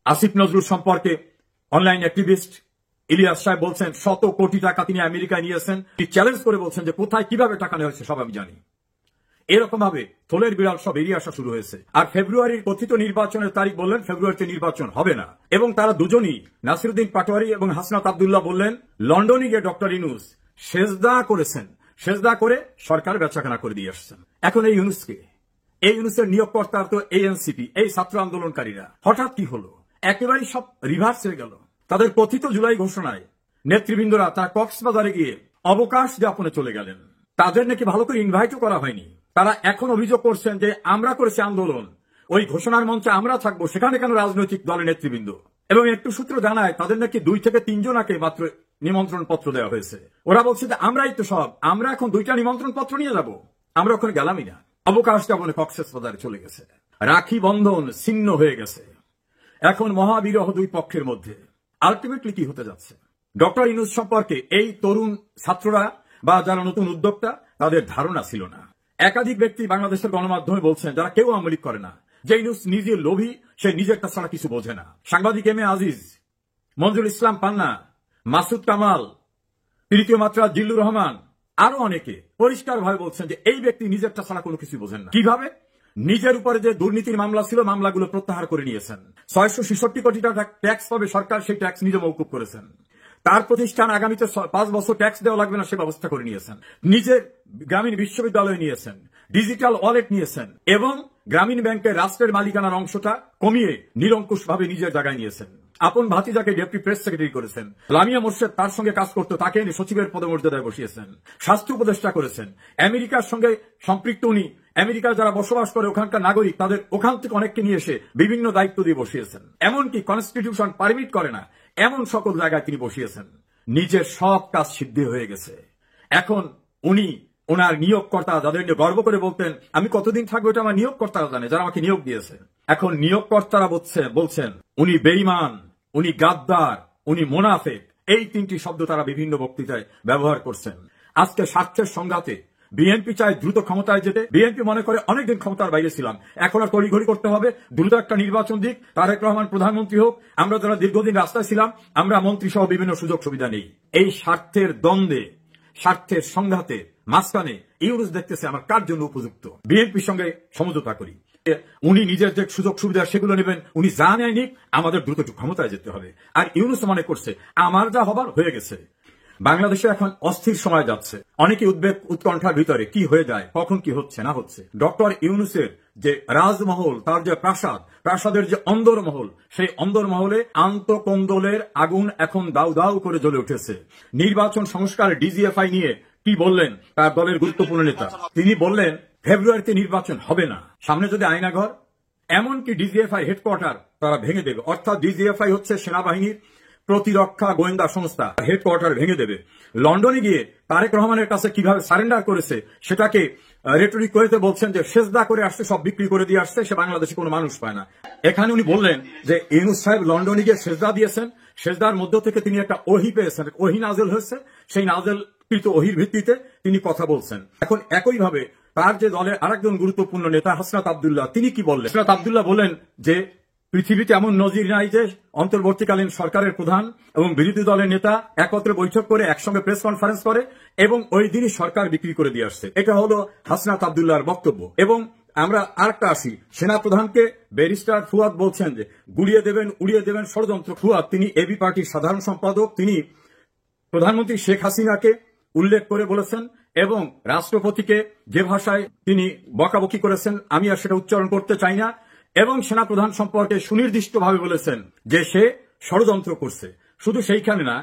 আসিফ নজরুল সম্পর্কে online activist Ilias সাহেব বলছেন শত কোটি টাকা তিনি আমেরিকায় নিয়েছেন। চ্যালেঞ্জ করে বলছেন যে কোথায় কিভাবে টাকা নেওয়া হয়েছে সব আমি জানি। এরকম ভাবে থলের বিড়াল সব বেরিয়ে আসা শুরু হয়েছে। আর ফেব্রুয়ারির কথিত নির্বাচনের তারিখ বললেন ফেব্রুয়ারিতে নির্বাচন হবে না, এবং তারা দুজনই নাসিরউদ্দিন পাটোয়ারি এবং হাসনাত আব্দুল্লাহ বললেন লন্ডনে গিয়ে ডক্টর ইউনূস সেজদা করেছেন, সেজদা করে সরকার বেচাকেনা করে দিয়ে আসছেন। এখন এই ইউনূসকে, এই ইউনূসের নিয়োগকর্তা তো এএনসিপি, এই ছাত্র আন্দোলনকারীরা, হঠাৎ কি হলো? একেবারেই সব রিভার্স হয়ে গেল। তাদের কথিত জুলাই ঘোষণায় নেতৃবৃন্দরা তারা কক্সবাজারে গিয়ে অবকাশ যাপনে চলে গেলেন। তাদের নাকি ভালো করে ইনভাইটও করা হয়নি। তারা এখন অভিযোগ করছেন যে আমরা করেছি আন্দোলন, ওই ঘোষণার মঞ্চে আমরা থাকবো, সেখানে কেন রাজনৈতিক দলের নেতৃবৃন্দ? এবং একটু সূত্র জানায় তাদের নাকি 2 থেকে 3 জনাকে মাত্র নিমন্ত্রণ পত্র দেওয়া হয়েছে। ওরা বলছে যে আমরাই তো সব, আমরা এখন 2টা নিমন্ত্রণ পত্র নিয়ে যাব, আমরা ওখানে গেলামই না। অবকাশ যাপনে কক্সবাজারে চলে গেছে। রাখি বন্ধন ছিন্ন হয়ে গেছে। এখন মহাবিরহ দুই পক্ষের মধ্যে। আলটিমেটলি কি হতে যাচ্ছে? ডক্টর ইউনূস সম্পর্কে এই তরুণ ছাত্ররা বা যারা নতুন উদ্যোক্তা, তাদের ধারণা ছিল না। একাধিক ব্যক্তি বাংলাদেশের গণমাধ্যমে বলছেন, যারা কেউ আওয়ামী লীগ করে না, যে ইউনূস নিজে লোভী, সে নিজেরটা ছাড়া কিছু বোঝে না। সাংবাদিক এম এ আজিজ, মঞ্জুর ইসলাম পান্না, মাসুদ কামাল, তৃতীয় মাত্রা জিল্লুর রহমান, আরো অনেকে পরিষ্কারভাবে বলছেন যে এই ব্যক্তি নিজেরটা ছাড়া কোনো কিছু বোঝেন না। কিভাবে? নিজের উপরে যে দুর্নীতির মামলা ছিল, মামলাগুলো প্রত্যাহার করে নিয়েছেন। 666 কোটি টাকা ট্যাক্স পাবে সরকার, সেই ট্যাক্স নিজে মওকুফ করেছেন। তার প্রতিষ্ঠান আগামীতে 5 বছর ট্যাক্স দেওয়া লাগবে না, সে ব্যবস্থা করে নিয়েছেন। নিজের গ্রামীণ বিশ্ববিদ্যালয় নিয়েছেন, ডিজিটাল ওয়ালেট নিয়েছেন, এবং গ্রামীণ ব্যাংকের রাষ্ট্রের মালিকানার অংশটা কমিয়ে নিরঙ্কুশভাবে নিজের জায়গায় নিয়েছেন। আপন ভাতিজাকে ডেপুটি প্রেস সেক্রেটারি করেছেন। লামিয়া মোর্শেদ তার সঙ্গে কাজ করতো, তাকে এনে সচিবের পদমর্যাদায় বসিয়েছেন। স্বাস্থ্য উপদেষ্টা করেছেন। আমেরিকার সঙ্গে সম্পৃক্ত উনি আমেরিকায় যারা বসবাস করে ওখানকার নাগরিক, তাদের ওখান থেকে অনেককে নিয়ে এসে বিভিন্ন দায়িত্ব দিয়ে বসিয়েছেন। এমনকি কনস্টিটিউশন পারমিট করে না এমন সকল জায়গায় তিনি বসিয়েছেন। নিজের সব কাজ সিদ্ধি হয়ে গেছে। এখন উনি ওনার নিয়োগকর্তা, যাদের নিয়ে গর্ব করে বলতেন আমি কতদিন থাকবো এটা আমার নিয়োগকর্তারা জানে, যারা আমাকে নিয়োগ দিয়েছে। এখন নিয়োগকর্তারা বলছেন উনি বেঈমান, উনি গাদ্দার, উনি মুনাফিক। এই 3টি শব্দ তারা বিভিন্ন বক্তৃতায় ব্যবহার করছেন। আজকে স্বার্থের সংঘাতে বিএনপি চায় দ্রুত ক্ষমতায় যেতে। বিএনপি মনে করে অনেকদিন ক্ষমতার বাইরে ছিলাম, এখন আর তড়িঘড়ি করতে হবে, দ্রুত একটা নির্বাচন দিক, তারেক রহমান প্রধানমন্ত্রী হোক, আমরা যারা দীর্ঘদিন রাস্তায় ছিলাম আমরা মন্ত্রী সহ বিভিন্ন সুযোগ সুবিধা নেই। এই স্বার্থের দ্বন্দ্বে, স্বার্থের সংঘাতে মাঝখানে ইউনূস দেখতেছে আমার কার জন্য উপযুক্ত, বিএনপির সঙ্গে সমঝোতা করি। উনি নিজের যে সুযোগ সুবিধা সেগুলো নেবেন, উনি যা নেয় নিক, আমাদের দ্রুত ক্ষমতায় যেতে হবে। আর ইউনূস মনে করছে আমার যা হবার হয়ে গেছে। বাংলাদেশে এখন অস্থির সময় যাচ্ছে। অনেকে উদ্বেগ উৎকণ্ঠার ভিতরে কি হয়ে যায়, কখন কি হচ্ছে না হচ্ছে। ডক্টর ইউনূসের যে রাজমহল, তার যে প্রাসাদ, প্রাসাদের যে অন্দরমহল, সেই অন্দরমহলে আন্তঃকন্দলের আগুন এখন দাউ দাউ করে জ্বলে উঠেছে। নির্বাচন সংস্কার ডিজিএফআই নিয়ে কি বললেন তার দলের গুরুত্বপূর্ণ নেতা? তিনি বললেন ফেব্রুয়ারিতে নির্বাচন হবে না, সামনে যদি আয়নাঘর, এমনকি ডিজিএফআই হেডকোয়ার্টার তারা ভেঙে দেবে। অর্থাৎ ডিজিএফআই হচ্ছে সেনাবাহিনীর প্রতিরক্ষা গোয়েন্দা সংস্থা, হেডকোয়ার্টার ভেঙে দেবে। লন্ডনে গিয়ে তারেক রহমানের কাছে কিভাবে সারেন্ডার করেছে সেটাকে রেটরিক করতে বলছেন যে সেজদা করে আসছে, সব বিক্রি করে দিয়ে আসছে, সে বাংলাদেশে কোনো মানুষ পায় না। এখানে উনি বললেন যে ইউনূস সাহেব লন্ডনে গিয়ে সেজদা দিয়েছেন, সেজদার মধ্য থেকে তিনি একটা ওহী পেয়েছেন, ওহী নাজেল হয়েছে, সেই নাজেলকৃত ওহীর ভিত্তিতে তিনি কথা বলছেন। এখন একইভাবে তার যে দলের আরেকজন গুরুত্বপূর্ণ নেতা হাসনাত আব্দুল্লাহ, তিনি কি বললেন? হাসনাত আব্দুল্লাহ বলেন যে পৃথিবীতে এমন নজির নাই যে অন্তর্বর্তীকালীন সরকারের প্রধান এবং বিরোধী দলের নেতা একত্রে বৈঠক করে একসঙ্গে প্রেস কনফারেন্স করে এবং ওই দিনই সরকার বিক্রি করে দিয়ে আসছে। এটা হলো হাসনাত আব্দুল্লাহর বক্তব্য। এবং আমরা আরেকটা আসি, সেনা প্রধানকে ব্যারিস্টার ফুয়াদ বলছেন যে গুলিয়ে দেবেন, উড়িয়ে দেবেন ষড়যন্ত্র। ফুয়াদ তিনি এবি পার্টির সাধারণ সম্পাদক, তিনি প্রধানমন্ত্রী শেখ হাসিনাকে উল্লেখ করে বলেছেন এবং রাষ্ট্রপতিকে যে ভাষায় তিনি বকাবকি করেছেন আমি আর সেটা উচ্চারণ করতে চাই না, এবং সেনাপ্রধান সম্পর্কে সুনির্দিষ্টভাবে বলেছেন যে সে ষড়যন্ত্র করছে। শুধু সেইখানে না,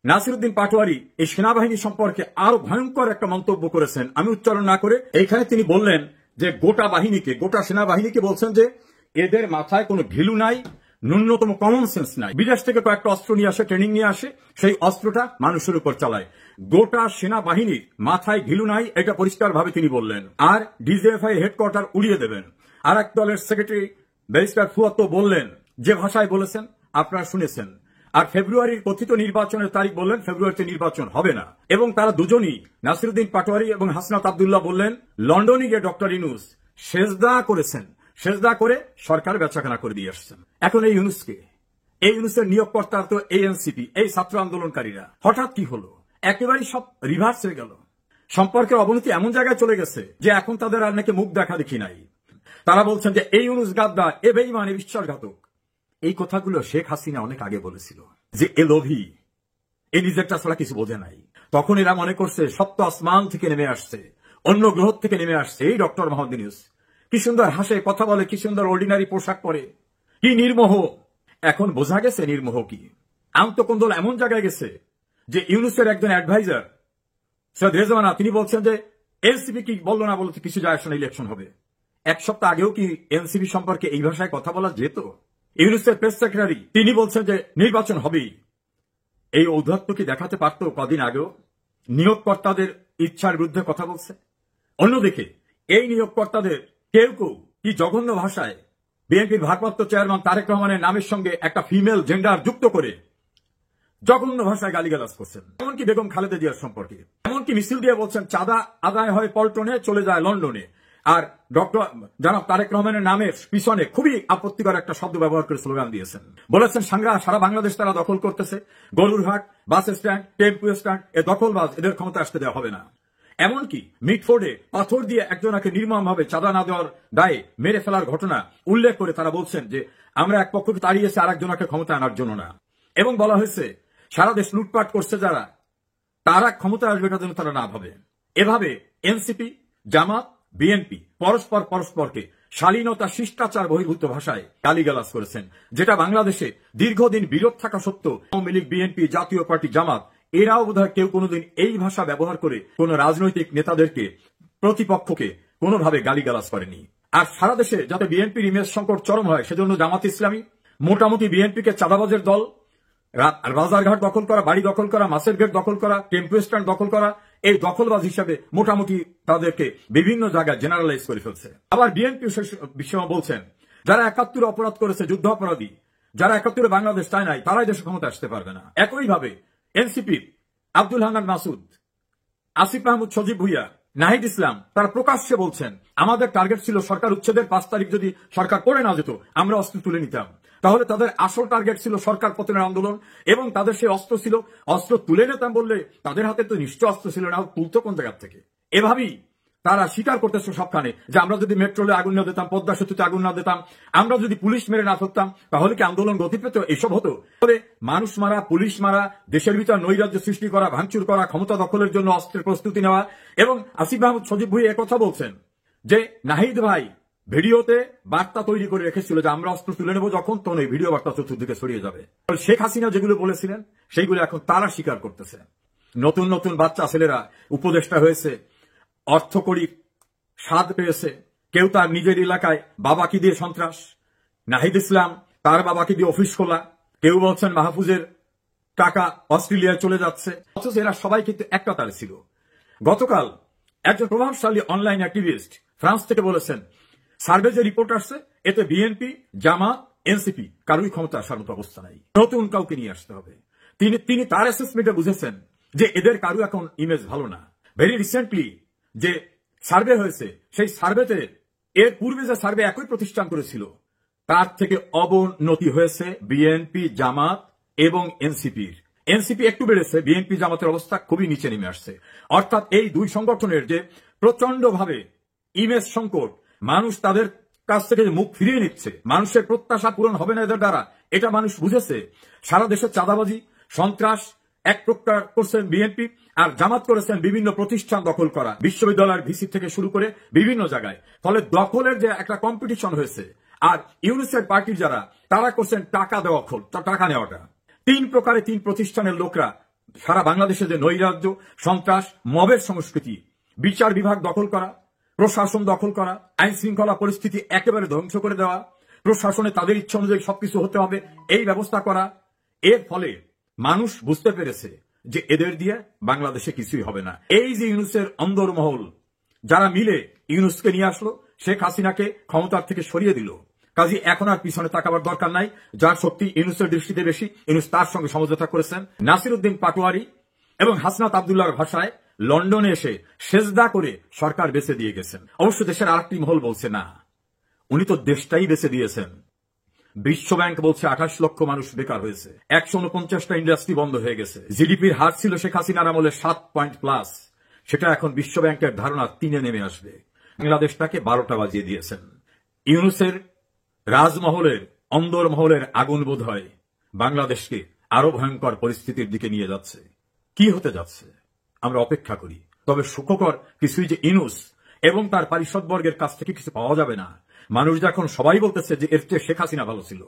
নাসিরউদ্দিন পাটোয়ারি এই সেনাবাহিনী সম্পর্কে আরো ভয়ঙ্কর একটা মন্তব্য করেছেন, আমি উচ্চারণ না করে। এইখানে তিনি বললেন যে গোটা বাহিনীকে, গোটা সেনাবাহিনীকে বলছেন যে এদের মাথায় কোনো ঘিলু নাই, ন্যূনতম কমন সেন্স নাই। বিদেশ থেকে কয়েকটা অস্ত্র নিয়ে আসে, ট্রেনিং নিয়ে আসে, সেই অস্ত্রটা মানুষের উপর চালায়। গোটা সেনাবাহিনীর মাথায় ঘিলু নাই, এটা পরিষ্কারভাবে তিনি বললেন। আর ডিজিএফআই হেডকোয়ার্টার উড়িয়ে দেবেন। আর এক দলের সেক্রেটারি ব্যারিস্টার ফুয়াদ তো বললেন, যে ভাষায় বলেছেন আপনারা শুনেছেন। আর ফেব্রুয়ারির কথিত নির্বাচনের তারিখ বললেন ফেব্রুয়ারিতে নির্বাচন হবে না, এবং তারা দুজনই নাসিরউদ্দিন পাটোয়ারি এবং হাসনাত আব্দুল্লাহ বললেন লন্ডনে গিয়ে ডক্টর ইউনূস সেজদা করেছেন, সেজদা করে সরকার বেচাকেনা করে দিয়ে আসছেন। এখন এই ইউনূসকে, এই ইউনুসের নিয়োগকর্তা তো এএনসিপি, এই ছাত্র আন্দোলনকারীরা। হঠাৎ কি হলো, একেবারেই সব রিভার্স হয়ে গেল। সম্পর্কের অবনতি এমন জায়গায় চলে গেছে যে এখন তাদের আর নাকি মুখ দেখা দেখি নাই। তারা বলছেন যে এই ইউনুস গাদ্দার, এ বেঈমান, এ বিশ্বাসঘাতক। এই কথাগুলো শেখ হাসিনা অনেক আগে বলেছিল যে এ লোভী, এ নিজেরটা ছাড়া কিছু বোঝে নাই। তখন এরা মনে করছে সপ্ত আসমান থেকে নেমে আসছে, অন্য গ্রহ থেকে নেমে আসছে এই ডক্টর মোহাম্মদ ইউনূস। কি সুন্দর হাসে, কথা বলে, কি সুন্দর অর্ডিনারি পোশাক পরে, কি নির্মোহ। এখন বোঝা গেছে নির্মোহ কি। আন্তকন্দল এমন জায়গায় গেছে যে ইউনূসের একজন অ্যাডভাইজার সৈয়দ রেজওয়ানা, তিনি বলছেন যে এনসিপি কি বললো না বলতে কিছু যায় আসে না, ইলেকশন হবে। এক সপ্তাহ আগেও কি এনসিপি সম্পর্কে এই ভাষায় কথা বলা যেত? ইউনূসের প্রেস সেক্রেটারি তিনি বলছেন যে নির্বাচন হবেই। এই ঔদ্ধত্য কি দেখাতে পারত কদিন আগেও? নিয়োগকর্তাদের ইচ্ছার বিরুদ্ধে কথা বলছে। অন্যদিকে এই নিয়োগকর্তাদের কেউ কেউ কি জঘন্য ভাষায় বিএনপির ভারপ্রাপ্ত চেয়ারম্যান তারেক রহমানের নামের সঙ্গে একটা ফিমেল জেন্ডার যুক্ত করে জঘন্য ভাষায় গালিগালাজ করছেন। এমনকি বেগম খালেদা জিয়ার সম্পর্কে, এমনকি মিছিল দিয়ে বলছেন চাঁদা আদায় হয় পল্টনে, চলে যায় লন্ডনে। আর ডক্টর জনাব তারেক রহমানের নামের পিছনে খুবই আপত্তিকর একটা শব্দ ব্যবহার করে স্লোগান দিয়েছেন। বলেছেন সারা বাংলাদেশ তারা দখল করতেছে, গরুরহাট, বাস স্ট্যান্ড, টেম্পু স্ট্যান্ড, এ দখলবাজ, এদের ক্ষমতা আসতে দেওয়া হবে না। এমনকি মিটফোর্ডে পাথর দিয়ে একজনকে নির্মমভাবে চাঁদা না দেওয়ার দায়ে মেরে ফেলার ঘটনা উল্লেখ করে তারা বলছেন যে আমরা এক পক্ষকে তাড়িয়েছি আর একজনকে ক্ষমতা আনার জন্য না। এবং বলা হয়েছে সারা দেশ লুটপাট করছে যারা, তারা ক্ষমতা আসবে এটা যেন তারা না ভাবে। এভাবে এনসিপি, জামাত, বিএনপি পরস্পরকে শালীনতা, শিষ্টাচার বহির্ভূত ভাষায় গালিগালাজ করেছেন, যেটা বাংলাদেশে দীর্ঘদিন বিরোধ থাকা সত্ত্বেও আওয়ামী লীগ, বিএনপি, জাতীয় পার্টি, জামাত এরাও বোধহয় কেউ কোনোদিন এই ভাষা ব্যবহার করে কোন রাজনৈতিক নেতাদেরকে, প্রতিপক্ষকে কোনোভাবে গালিগালাজ করেনি। আর সারা দেশে যাতে বিএনপির ইমেজ সংকট চরম হয় সেজন্য জামাত ইসলামী মোটামুটি বিএনপিকে চাঁদাবাজের দল, বাজারঘাট দখল করা, বাড়ি দখল করা, মাছের গেট দখল করা, টেম্পু স্ট্যান্ড দখল করা, এই দখলবাজ হিসাবে মোটামুটি তাদেরকে বিভিন্ন জায়গায় জেনারেলাইজ করে ফেলছে। আবার বিএনপি বিষয় বলছেন যারা ৭১ অপরাধ করেছে, যুদ্ধ অপরাধী, যারা ৭১ বাংলাদেশ চায় নাই, তারাই দেশে ক্ষমতা আসতে পারবে না। একইভাবে এনসিপি আব্দুল হান্নান মাসুদ, আসিফ মাহমুদ, সজীব ভুইয়া, নাহিদ ইসলাম তারা প্রকাশ্যে বলছেন আমাদের টার্গেট ছিল সরকার উচ্ছেদের ৫ তারিখ যদি সরকার করে না যেত আমরা অস্ত্র তুলে নিতাম। তাহলে তাদের আসল টার্গেট ছিল সরকার পতনের আন্দোলন, এবং তাদের সেই অস্ত্র ছিল অস্ত্র তুলে নিতাম বললে তাদের হাতে তো নিশ্চয় অস্ত্র ছিল না, তুলতো কোন জায়গা থেকে? এভাবেই তারা স্বীকার করতেছে সবখানে যে আমরা যদি মেট্রোলে আগুন না দিতাম, পদ্মা সেতুতে আগুন না দিতাম, আমরা যদি পুলিশ মেরে না ধরতাম তাহলে কি আন্দোলন গতি পেত? এসব হতো। তবে মানুষ মারা, পুলিশ মারা, দেশের ভিতর নৈরাজ্য সৃষ্টি করা, ভাঙচুর করা, ক্ষমতা দখলের জন্য অস্ত্রের প্রস্তুতি নেওয়া। এবং আসিফ মাহমুদ, সজীব ভুঁইয়া একথা বলছেন যে নাহিদ ভাই ভিডিওতে বার্তা তৈরি করে রেখেছিল যে আমরা অস্ত্র তুলে নেব যখন, তখন এই ভিডিও বার্তা চতুর্দিকে ছড়িয়ে যাবে। শেখ হাসিনা যেগুলো বলেছিলেন সেইগুলো এখন তারা স্বীকার করতেছে। নতুন নতুন বাচ্চা ছেলেরা উপদেষ্টা হয়েছে, অর্থকড়ি স্বাদ পেয়েছে। কেউ তার নিজের এলাকায় বাবাকে দিয়ে সন্ত্রাস, নাহিদ ইসলাম তার বাবাকে দিয়ে অফিস খোলা, কেউ বলছেন মাহফুজের টাকা অস্ট্রেলিয়ায় চলে যাচ্ছে। অথচ এরা সবাই কিন্তু একটা তারে ছিল। গতকাল একজন প্রভাবশালী অনলাইন অ্যাক্টিভিস্ট ফ্রান্স থেকে বলেছেন সার্ভে যে রিপোর্ট আসছে এতে বিএনপি, জামাত, এনসিপি কারোই ক্ষমতা আসার মতো অবস্থা নাই, নতুন কাউকে নিয়ে আসতে হবে। তিনি তার অ্যাসেসমেন্টে বুঝেছেন যে এদের কারো এখন ইমেজ ভালো না। ভেরি রিসেন্টলি যে সার্ভে হয়েছে সেই সার্ভেতে এর পূর্বে যে সার্ভে একই প্রতিষ্ঠান করেছিল তার থেকে অবনতি হয়েছে বিএনপি, জামাত এবং এনসিপির। এনসিপি একটু বেড়েছে, বিএনপি জামাতের অবস্থা খুবই নিচে নেমে আসছে। অর্থাৎ এই দুই সংগঠনের যে প্রচন্ড ভাবে ইমেজ সংকট, মানুষ তাদের কাছ থেকে মুখ ফিরিয়ে নিচ্ছে, মানুষের প্রত্যাশা পূরণ হবে না এদের দ্বারা, এটা মানুষ বুঝেছে। সারা দেশে চাঁদাবাজি, সন্ত্রাস এক প্রকার করছেন বিএনপি, আর জামাত করেছেন বিভিন্ন প্রতিষ্ঠান দখল করা, বিশ্ববিদ্যালয়ের ভিসি থেকে শুরু করে বিভিন্ন জায়গায়। ফলে দখলের যে একটা কম্পিটিশন হয়েছে। আর ইউনিসেফ পার্টির যারা, তারা করছেন টাকা দেওয়া, টাকা নেওয়াটা। ৩ প্রকারে ৩ প্রতিষ্ঠানের লোকরা সারা বাংলাদেশে যে নৈরাজ্য, সন্ত্রাস, মবের সংস্কৃতি, বিচার বিভাগ দখল করা, প্রশাসন দখল করা, আইন শৃঙ্খলা পরিস্থিতি একেবারে ধ্বংস করে দেওয়া, প্রশাসনে তাদের ইচ্ছা অনুযায়ী সবকিছু হতে হবে এই ব্যবস্থা করা। এর ফলে মানুষ বুঝতে পেরেছে যে এদের দিয়ে বাংলাদেশে কিছুই হবে না। এই যে ইউনূসের অন্দরমহল যারা মিলে ইউনূসকে নিয়ে আসলো, শেখ হাসিনাকে ক্ষমতার থেকে সরিয়ে দিল, কাজী এখন আর পিছনে তাকাবার দরকার নাই। যার শক্তি ইউনূসের দৃষ্টিতে বেশি, ইউনূস তার সঙ্গে সমঝোতা করেছেন। নাসির উদ্দিন পাটোয়ারি এবং হাসনাত আব্দুল্লাহর ভাষায় লন্ডনে এসে সেজদা করে সরকার বেঁচে দিয়ে গেছেন। অবশ্য দেশের আরেকটি মহল বলছে না, উনি তো দেশটাই বেঁচে দিয়েছেন। বিশ্বব্যাংক বলছে 28 লক্ষ মানুষ বেকার হয়েছে, 149টা ইন্ডাস্ট্রি বন্ধ হয়ে গেছে, জিডিপির হার ছিল শেখ হাসিনার আমলে 7 পয়েন্ট প্লাস, সেটা এখন বিশ্বব্যাংকের ধারণা 3-এ নেমে আসবে। বাংলাদেশটাকে 12টা বাজিয়ে দিয়েছেন। ইউনূসের রাজমহলের অন্দরমহলের আগুন বোধ হয় বাংলাদেশকে আরো ভয়ঙ্কর পরিস্থিতির দিকে নিয়ে যাচ্ছে। কি হতে যাচ্ছে আমরা অপেক্ষা করি। তবে সুখকর কিছুই যে ইউনূস এবং তার পারিষদবর্গের কাছ থেকে কিছু পাওয়া যাবে না। মানুষ যখন সবাই বলতেছে যে এর চেয়ে শেখ হাসিনা ভালো ছিল।